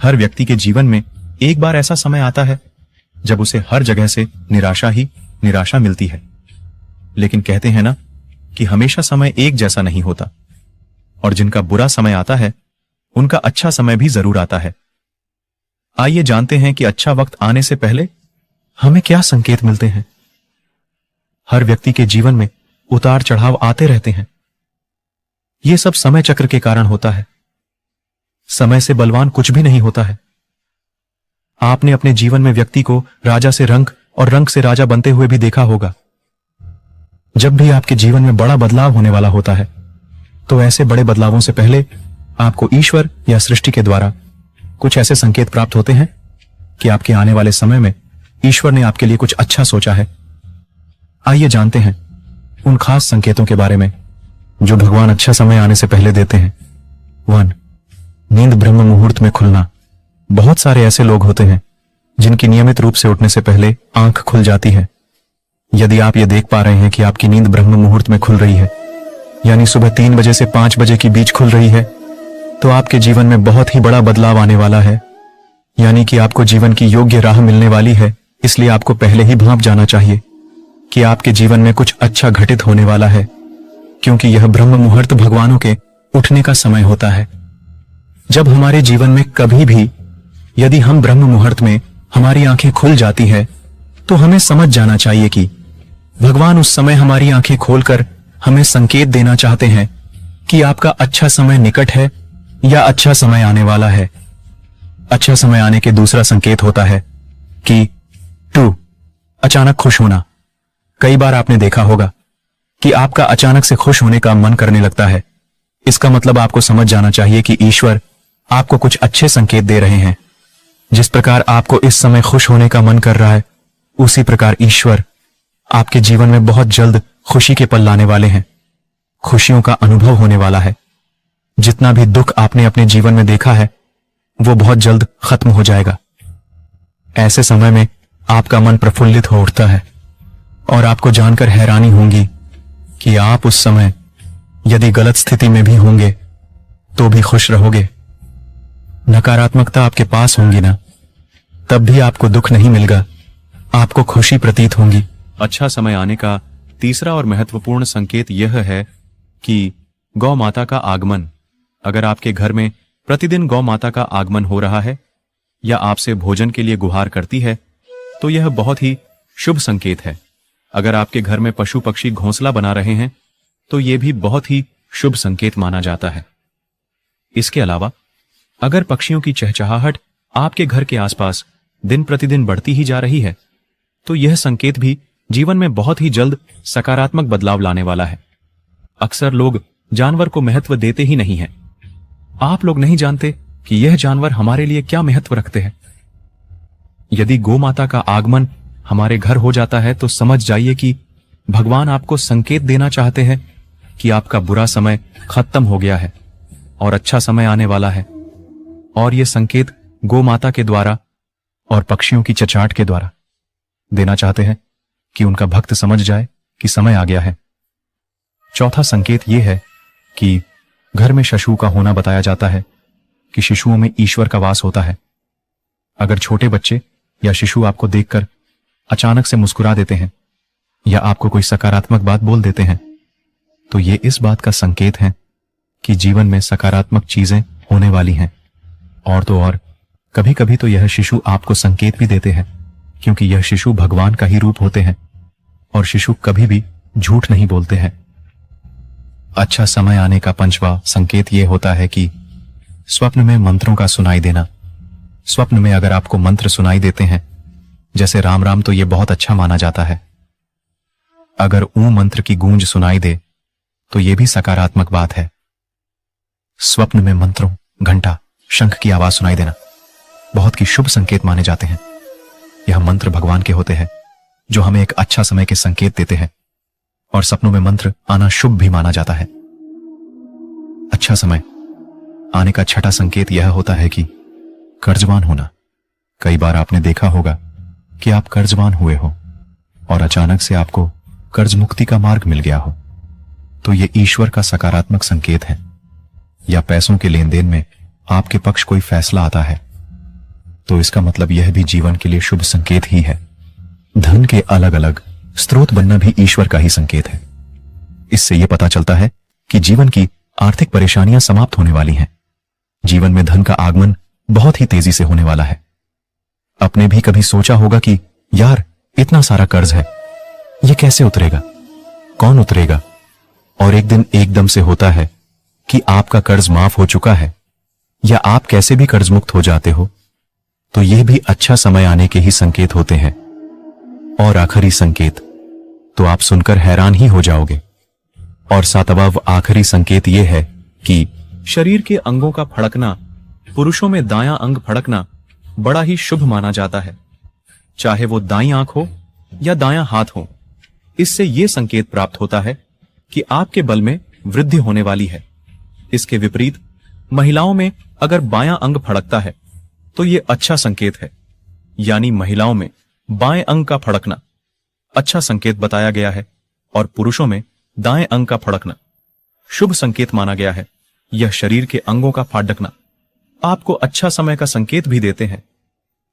हर व्यक्ति के जीवन में एक बार ऐसा समय आता है जब उसे हर जगह से निराशा ही निराशा मिलती है। लेकिन कहते हैं ना कि हमेशा समय एक जैसा नहीं होता, और जिनका बुरा समय आता है उनका अच्छा समय भी जरूर आता है। आइए जानते हैं कि अच्छा वक्त आने से पहले हमें क्या संकेत मिलते हैं। हर व्यक्ति के जीवन में उतार चढ़ाव आते रहते हैं। यह सब समय चक्र के कारण होता है। समय से बलवान कुछ भी नहीं होता है। आपने अपने जीवन में व्यक्ति को राजा से रंक और रंक से राजा बनते हुए भी देखा होगा। जब भी आपके जीवन में बड़ा बदलाव होने वाला होता है तो ऐसे बड़े बदलावों से पहले आपको ईश्वर या सृष्टि के द्वारा कुछ ऐसे संकेत प्राप्त होते हैं कि आपके आने वाले समय में ईश्वर ने आपके लिए कुछ अच्छा सोचा है। आइए जानते हैं उन खास संकेतों के बारे में जो भगवान अच्छा समय आने से पहले देते हैं। 1. नींद ब्रह्म मुहूर्त में खुलना। बहुत सारे ऐसे लोग होते हैं जिनकी नियमित रूप से उठने से पहले आंख खुल जाती है। यदि आप ये देख पा रहे हैं कि आपकी नींद ब्रह्म मुहूर्त में खुल रही है, यानी सुबह 3 बजे से 5 बजे के बीच खुल रही है, तो आपके जीवन में बहुत ही बड़ा बदलाव आने वाला है। यानी कि आपको जीवन की योग्य राह मिलने वाली है। इसलिए आपको पहले ही भांप जाना चाहिए कि आपके जीवन में कुछ अच्छा घटित होने वाला है, क्योंकि यह ब्रह्म मुहूर्त भगवानों के उठने का समय होता है। जब हमारे जीवन में कभी भी यदि हम ब्रह्म मुहूर्त में हमारी आंखें खुल जाती है तो हमें समझ जाना चाहिए कि भगवान उस समय हमारी आंखें खोलकर हमें संकेत देना चाहते हैं कि आपका अच्छा समय निकट है या अच्छा समय आने वाला है। अच्छा समय आने के दूसरा संकेत होता है कि 2. अचानक खुश होना। कई बार आपने देखा होगा कि आपका अचानक से खुश होने का मन करने लगता है। इसका मतलब आपको समझ जाना चाहिए कि ईश्वर आपको कुछ अच्छे संकेत दे रहे हैं। जिस प्रकार आपको इस समय खुश होने का मन कर रहा है, उसी प्रकार ईश्वर आपके जीवन में बहुत जल्द खुशी के पल लाने वाले हैं। खुशियों का अनुभव होने वाला है। जितना भी दुख आपने अपने जीवन में देखा है वो बहुत जल्द खत्म हो जाएगा। ऐसे समय में आपका मन प्रफुल्लित हो उठता है और आपको जानकर हैरानी होगी कि आप उस समय यदि गलत स्थिति में भी होंगे तो भी खुश रहोगे। नकारात्मकता आपके पास होंगी ना, तब भी आपको दुख नहीं मिलेगा, आपको खुशी प्रतीत होगी। अच्छा समय आने का तीसरा और महत्वपूर्ण संकेत यह है कि गौ माता का आगमन। अगर आपके घर में प्रतिदिन गौ माता का आगमन हो रहा है या आपसे भोजन के लिए गुहार करती है तो यह बहुत ही शुभ संकेत है। अगर आपके घर में पशु पक्षी घोंसला बना रहे हैं तो यह भी बहुत ही शुभ संकेत माना जाता है। इसके अलावा अगर पक्षियों की चहचहाहट आपके घर के आसपास दिन प्रतिदिन बढ़ती ही जा रही है तो यह संकेत भी जीवन में बहुत ही जल्द सकारात्मक बदलाव लाने वाला है। अक्सर लोग जानवर को महत्व देते ही नहीं हैं। आप लोग नहीं जानते कि यह जानवर हमारे लिए क्या महत्व रखते हैं। यदि गौ माता का आगमन हमारे घर हो जाता है तो समझ जाइए कि भगवान आपको संकेत देना चाहते हैं कि आपका बुरा समय खत्म हो गया है और अच्छा समय आने वाला है। और यह संकेत गौ माता के द्वारा और पक्षियों की चहचहाट के द्वारा देना चाहते हैं कि उनका भक्त समझ जाए कि समय आ गया है। चौथा संकेत यह है कि घर में शिशु का होना बताया जाता है कि शिशुओं में ईश्वर का वास होता है। अगर छोटे बच्चे या शिशु आपको देखकर अचानक से मुस्कुरा देते हैं या आपको कोई सकारात्मक बात बोल देते हैं तो ये इस बात का संकेत है कि जीवन में सकारात्मक चीजें होने वाली हैं। और तो और कभी कभी तो यह शिशु आपको संकेत भी देते हैं, क्योंकि यह शिशु भगवान का ही रूप होते हैं और शिशु कभी भी झूठ नहीं बोलते हैं। अच्छा समय आने का पंचवा संकेत यह होता है कि स्वप्न में मंत्रों का सुनाई देना। स्वप्न में अगर आपको मंत्र सुनाई देते हैं जैसे राम राम तो यह बहुत अच्छा माना जाता है। अगर ऊ मंत्र की गूंज सुनाई दे तो यह भी सकारात्मक बात है। स्वप्न में मंत्रों, घंटा, शंख की आवाज सुनाई देना बहुत की शुभ संकेत माने जाते हैं। यह मंत्र भगवान के होते हैं जो हमें एक अच्छा समय के संकेत देते हैं और सपनों में मंत्र आना शुभ भी माना जाता है। अच्छा समय आने का छठा संकेत यह होता है कि कर्जवान होना। कई बार आपने देखा होगा कि आप कर्जवान हुए हो और अचानक से आपको कर्ज मुक्ति का मार्ग मिल गया हो, तो यह ईश्वर का सकारात्मक संकेत है। या पैसों के लेन देन में आपके पक्ष कोई फैसला आता है तो इसका मतलब यह भी जीवन के लिए शुभ संकेत ही है। धन के अलग अलग स्रोत बनना भी ईश्वर का ही संकेत है। इससे यह पता चलता है कि जीवन की आर्थिक परेशानियां समाप्त होने वाली हैं। जीवन में धन का आगमन बहुत ही तेजी से होने वाला है। आपने भी कभी सोचा होगा कि यार, इतना सारा कर्ज है, यह कैसे उतरेगा, कौन उतरेगा? और एक दिन एकदम से होता है कि आपका कर्ज माफ हो चुका है, या आप कैसे भी कर्ज मुक्त हो जाते हो। तो यह भी अच्छा समय आने के ही संकेत होते हैं। और आखिरी संकेत तो आप सुनकर हैरान ही हो जाओगे। और सातवां आखिरी संकेत यह है कि शरीर के अंगों का फड़कना, पुरुषों में दायां अंग फड़कना बड़ा ही शुभ माना जाता है, चाहे वो दाईं आंख हो या दायां हाथ हो। इससे यह संकेत प्राप्त होता है कि आपके बल में वृद्धि होने वाली है। इसके विपरीत महिलाओं में अगर बायां अंग फड़कता है तो यह अच्छा संकेत है, यानी महिलाओं में बाएं अंग का फड़कना अच्छा संकेत बताया गया है और पुरुषों में दाएं अंग का फड़कना शुभ संकेत माना गया है। यह शरीर के अंगों का फड़कना आपको अच्छा समय का संकेत भी देते हैं।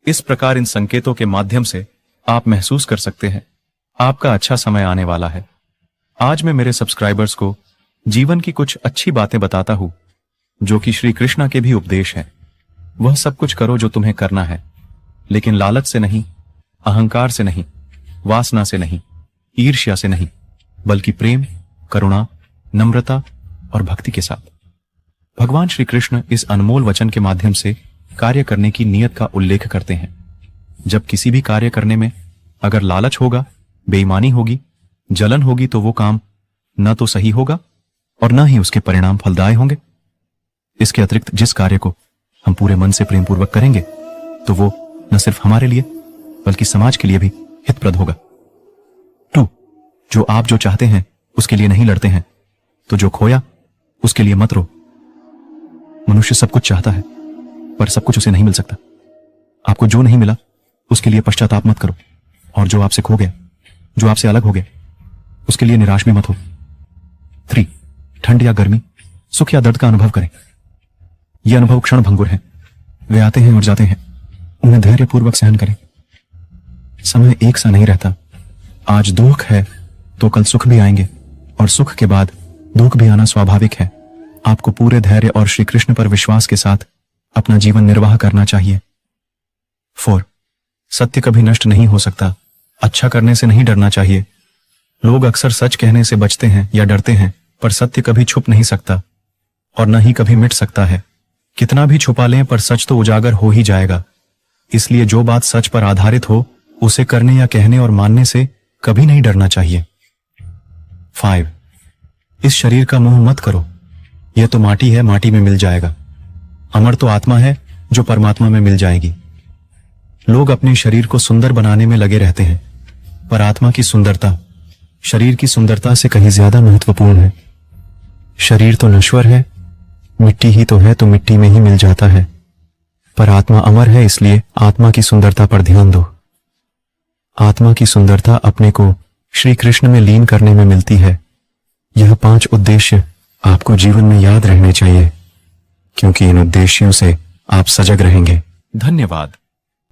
इस प्रकार इन संकेतों के माध्यम से आप महसूस कर सकते हैं आपका अच्छा समय आने वाला है। आज मैं मेरे सब्सक्राइबर्स को जीवन की कुछ अच्छी बातें बताता हूं जो कि श्री कृष्णा के भी उपदेश हैं। वह सब कुछ करो जो तुम्हें करना है, लेकिन लालच से नहीं, अहंकार से नहीं, वासना से नहीं, ईर्ष्या से नहीं, बल्कि प्रेम, करुणा, नम्रता और भक्ति के साथ। भगवान श्री कृष्ण इस अनमोल वचन के माध्यम से कार्य करने की नीयत का उल्लेख करते हैं। जब किसी भी कार्य करने में अगर लालच होगा, बेईमानी होगी, जलन होगी, तो वो काम न तो सही होगा और न ही उसके परिणाम फलदायी होंगे। इसके अतिरिक्त जिस कार्य को हम पूरे मन से प्रेम पूर्वक करेंगे तो वो न सिर्फ हमारे लिए बल्कि समाज के लिए भी हितप्रद होगा। 2. जो आप जो चाहते हैं उसके लिए नहीं लड़ते हैं, तो जो खोया उसके लिए मत रो। मनुष्य सब कुछ चाहता है पर सब कुछ उसे नहीं मिल सकता। आपको जो नहीं मिला उसके लिए पश्चाताप मत करो, और जो आपसे खो गया, जो आपसे अलग हो गया, उसके लिए निराश भी मत हो। 3. ठंड या गर्मी, सुख या दर्द का अनुभव करें। ये अनुभव क्षण भंगुर है, वे आते हैं और जाते हैं, उन्हें धैर्यपूर्वक सहन करें। समय एक सा नहीं रहता। आज दुख है तो कल सुख भी आएंगे, और सुख के बाद दुख भी आना स्वाभाविक है। आपको पूरे धैर्य और श्री कृष्ण पर विश्वास के साथ अपना जीवन निर्वाह करना चाहिए। 4. सत्य कभी नष्ट नहीं हो सकता। अच्छा करने से नहीं डरना चाहिए। लोग अक्सर सच कहने से बचते हैं या डरते हैं, पर सत्य कभी छुप नहीं सकता और न ही कभी मिट सकता है। कितना भी छुपा लें पर सच तो उजागर हो ही जाएगा। इसलिए जो बात सच पर आधारित हो उसे करने या कहने और मानने से कभी नहीं डरना चाहिए। 5. इस शरीर का मोह मत करो। यह तो माटी है, माटी में मिल जाएगा। अमर तो आत्मा है जो परमात्मा में मिल जाएगी। लोग अपने शरीर को सुंदर बनाने में लगे रहते हैं, पर आत्मा की सुंदरता शरीर की सुंदरता से कहीं ज्यादा महत्वपूर्ण है। शरीर तो नश्वर है, मिट्टी ही तो है, तो मिट्टी में ही मिल जाता है, पर आत्मा अमर है। इसलिए आत्मा की सुंदरता पर ध्यान दो। आत्मा की सुंदरता अपने को श्री कृष्ण में लीन करने में मिलती है। यह 5 उद्देश्य आपको जीवन में याद रहने चाहिए, क्योंकि इन उद्देश्यों से आप सजग रहेंगे। धन्यवाद।